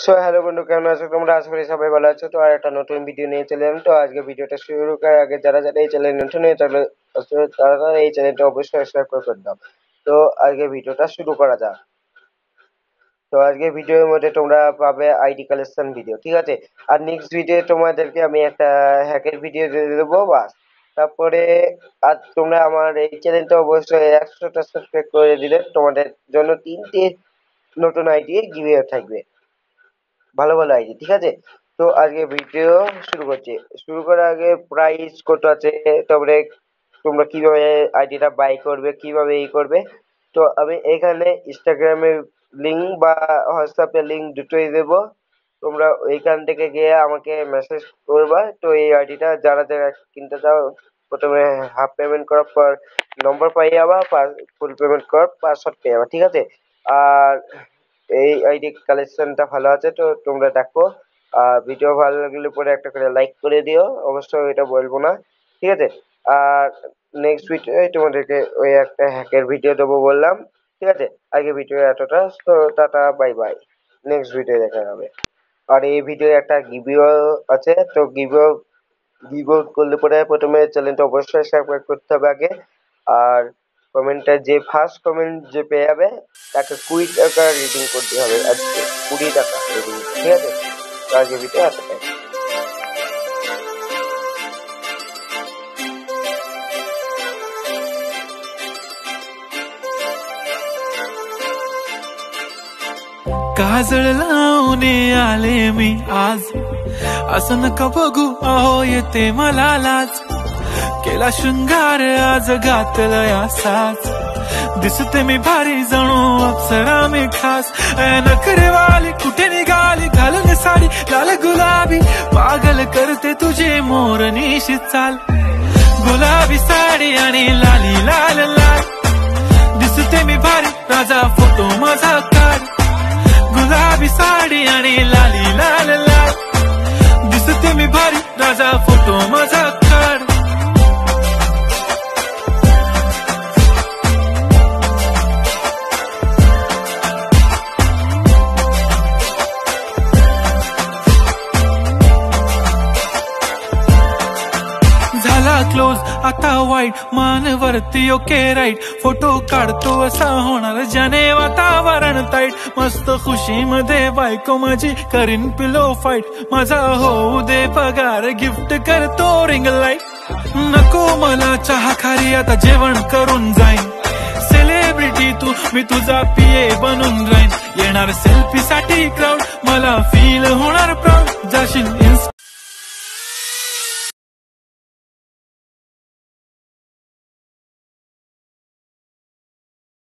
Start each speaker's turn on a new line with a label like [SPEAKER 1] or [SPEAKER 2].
[SPEAKER 1] So hello বন্ধু, কেমন আছো তোমরা? আশা করি সবাই ভালো আছো। তো আর একটা নতুন ভিডিও নিয়ে চলে এলাম। তো আজকে ভিডিওটা শুরু করার আগে যারা যারা এই চ্যানেল নতুন হয়ে তাহলে তারা তারা এই চ্যানেলটা অবশ্যই সাবস্ক্রাইব করে দাও। তো আজকে ভিডিওটা শুরু করা যাক। তো আজকে ভিডিওর মধ্যে তোমরা পাবে আইডি কালেকশন ভিডিও, ঠিক আছে? আর নেক্সট ভিডিও তোমাদেরকে আমি একটা হ্যাকের ভিডিও দিয়ে দেবো, বাস। তারপরে আর তোমরা আমার এই চ্যানেলটা অবশ্যই 100টা সাবস্ক্রাইব করে দিলে তোমাদের জন্য 3টে নতুন আইডি গিভওয়ে থাকবে, ভালো ভালো আইডি, ঠিক আছে? তো আজকে ভিডিও শুরু করছি। শুরু করার আগে প্রাইস কত আছে, তারপরে তোমরা কিভাবে আইডিটা বাই করবে, কিভাবে করবে। তো আমি এখানে ইনস্টাগ্রামের লিঙ্ক বা হোয়াটসঅ্যাপের লিঙ্ক দুটোই দেবো। তোমরা ওইখান থেকে গিয়ে আমাকে মেসেজ করবা। তো এই আইডিটা যারা যারা কিনতে চাও প্রথমে হাফ পেমেন্ট করার পর নম্বর পাই যাবা, ফুল পেমেন্ট করার পাসওয়ার্ড পেয়ে যাবা, ঠিক আছে? আর এই আইডি কালেকশনটা ভালো আছে, তো তোমরা দেখো। আর ভিডিও ভালো লাগলে পরে একটা করে লাইক করে দিও, অবশ্যই এটা বলবো না, ঠিক আছে? আর নেক্সট ভিডিও তোমাদেরকে ওই একটা হ্যাকের ভিডিও দেবো বললাম, ঠিক আছে? আগে ভিডিও এতটা, তো tata, bye bye. Next video দেখা যাবে। আর এই ভিডিও একটা গিভও আছে, তো গিভও করলে পরে প্রথমে চ্যানেলটা অবশ্যই সাবস্ক্রাইব করতে হবে আগে। আর কমেন্টটা যে ফার্স্ট কমেন্ট যে পেয়ে যাবে তাকে 20 টাকা রিডিং করতে হবে, আজকে 20 টাকা রিডিং, ঠিক আছে? তো আজকে ভিডিও এতটাই।
[SPEAKER 2] काजळ लावणे आले मी आज, असं नका बघू अहो येते मला लाज. केला शृंगार आज घातलाय असाच, दिसते मी भारी जणू अप्सरा मी खास. नखरेवाली कुठे निघाली घालून साडी लाल गुलाबी, पागल करते तुझे मोरनीशी चाल. गुलाबी साडी आणि लाली लाल लाल, दिसते मी भारी राजा फोटो माझा काढ. गुलाबी साडी आणि लाली लाल लाल, दिसते मी भारी राजा फोटो माझा काढ. झाला क्लोज आता वाईट, मान वरती ओके राईट, फोटो काढतो असा होणार ज्याने वातावरण ताईट. मस्त खुशी मध्ये बायको माझी करीन पिलो फाईट, माझा होऊ दे पगार गिफ्ट करतो रिंग लाईट. नको मला चहा खारी आता जेवण करून जाईन, सेलिब्रिटी तू मी तुझा पिये बनून राहीन. येणार सेल्फी साठी क्राऊड मला फील होणार प्राऊड, जाशील